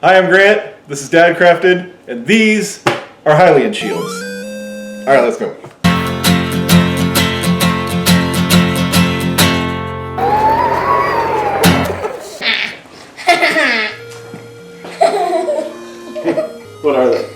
Hi, I'm Grant. This is Dad Crafted, and these are Hylian Shields. All right, let's go. What are they?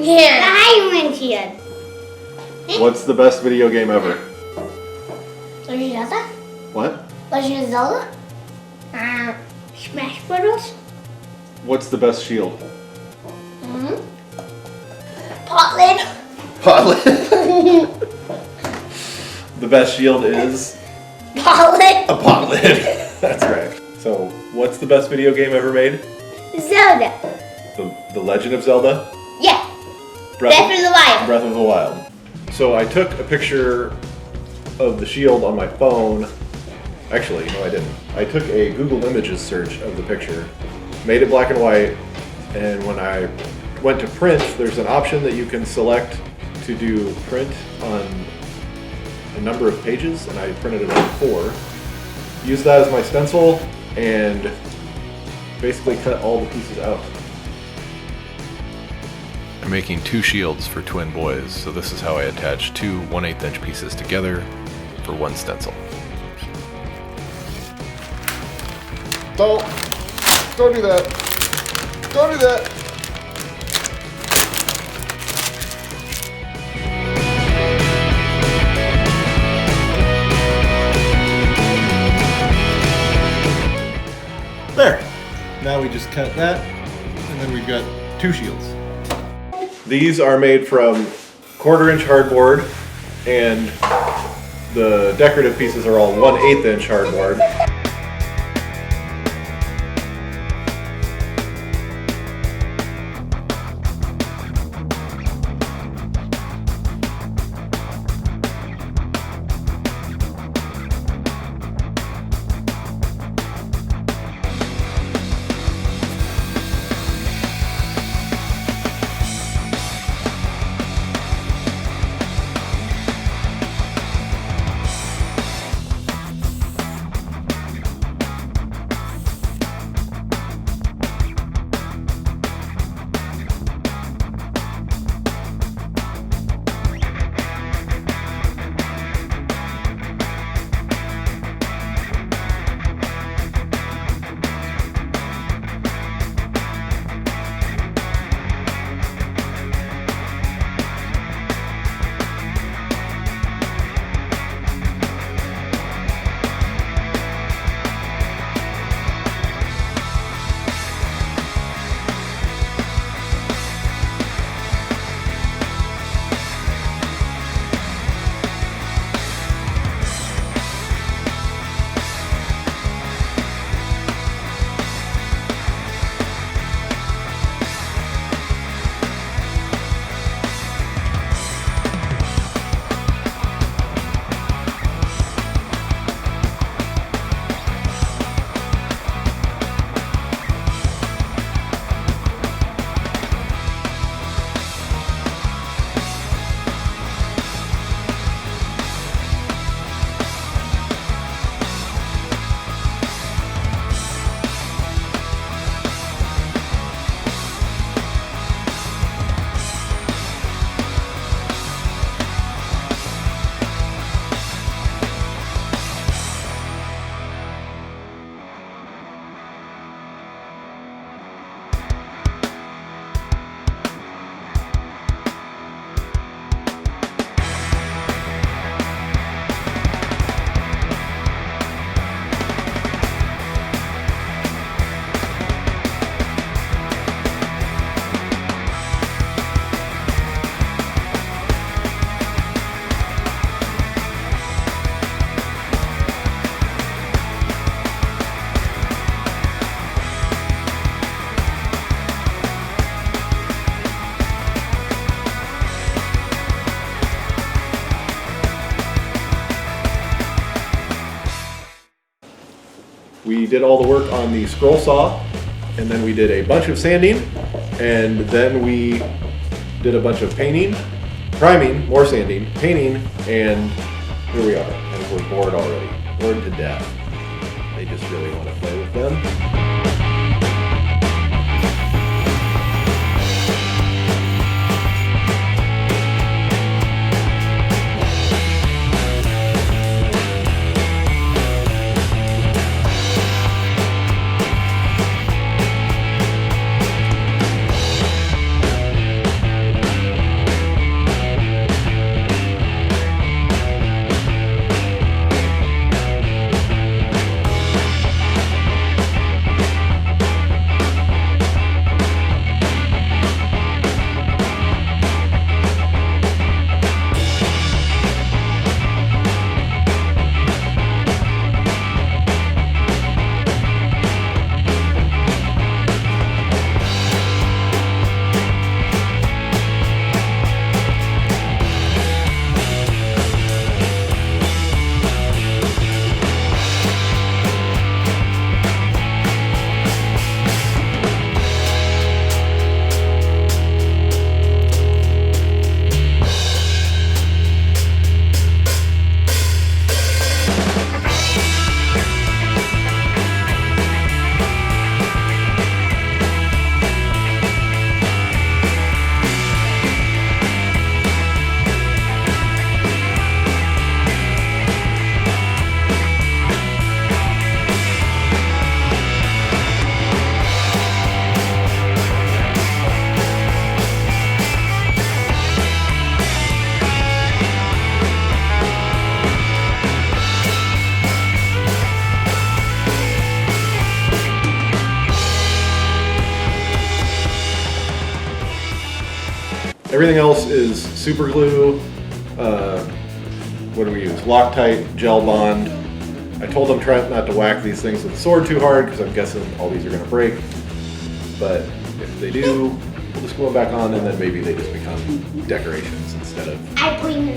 Yeah, the Hylian Shield. What's the best video game ever? Legend of Zelda? What? Legend of Zelda? Smash Bros. What's the best shield? Pot lid. Pot lid. The best shield is Pot lid. a pot lid. That's right. So, what's the best video game ever made? Zelda. The Legend of Zelda? Yeah. Breath of the Wild. Breath of the Wild. So I took a picture of the shield on my phone. Actually, no, I didn't. I took a Google Images search of the picture, made it black and white, and when I went to print, there's an option that you can select to do print on a number of pages, and I printed it on 4. Used that as my stencil, and basically cut all the pieces out. I'm making 2 shields for twin boys, so this is how I attach 2 1/8 inch pieces together for 1 stencil. Don't do that. Don't do that. There. Now we just cut that, and then we've got 2 shields. These are made from 1/4 inch hardboard, and the decorative pieces are all 1/8 inch hardboard. We did all the work on the scroll saw, and then we did a bunch of sanding, and then we did a bunch of painting, priming, more sanding, painting, and here we are. And we're bored already, bored to death. They just really want to play with them. Everything else is super glue. What do we use? Loctite Gelbond. I told them try not to whack these things with the sword too hard because I'm guessing all these are going to break. But if they do, we'll just glue them back on and then maybe they just become decorations instead of,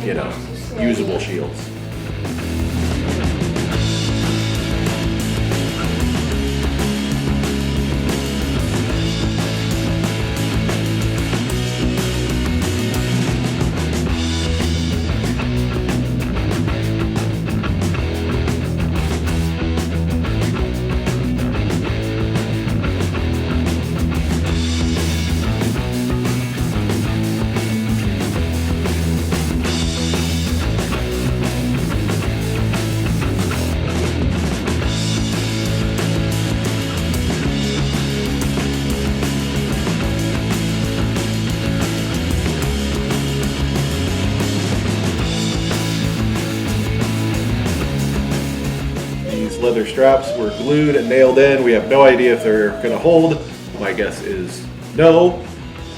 you know, usable shields. Leather straps were glued and nailed in. We have no idea if they're going to hold. My guess is no,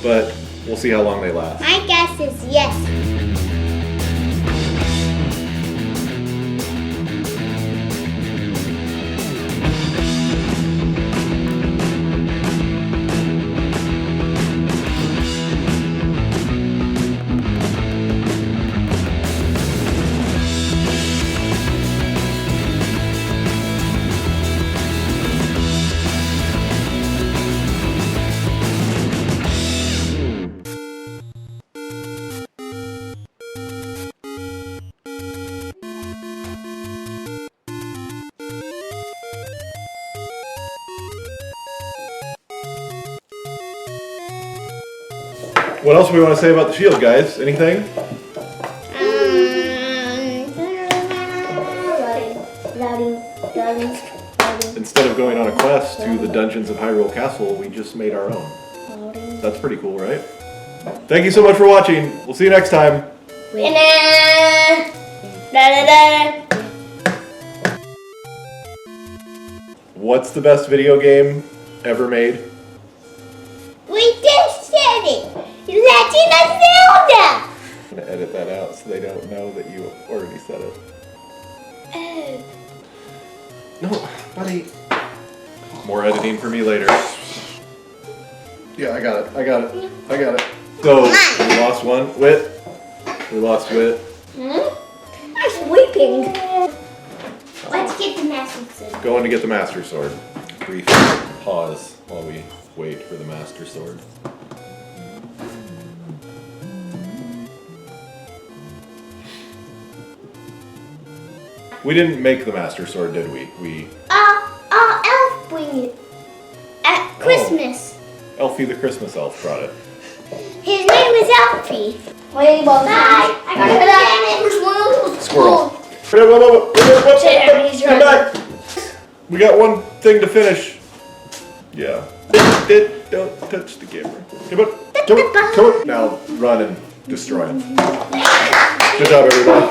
but we'll see how long they last. My guess is yes. What else do we want to say about the shield, guys? Anything? Instead of going on a quest to the dungeons of Hyrule Castle, we just made our own. That's pretty cool, right? Thank you so much for watching. We'll see you next time. What's the best video game ever made? We just said it. Legend of Zelda. I'm gonna edit that out so they don't know that you already said it. Oh. No, buddy. More editing for me later. Yeah, I got it. So, we lost one. Wit. We lost Wit. I'm sleeping. Let's get the master sword. Going to get the Master Sword. Brief pause while we wait for the Master Sword. We didn't make the Master Sword, did we? Elf bring it at Christmas. Elfie the Christmas elf brought it. His name is Elfie. Bye. I gotta get it. Squirrel. Come back. We got one thing to finish. Yeah. Don't touch the camera. Come on. Now run and destroy him. Good job, everybody.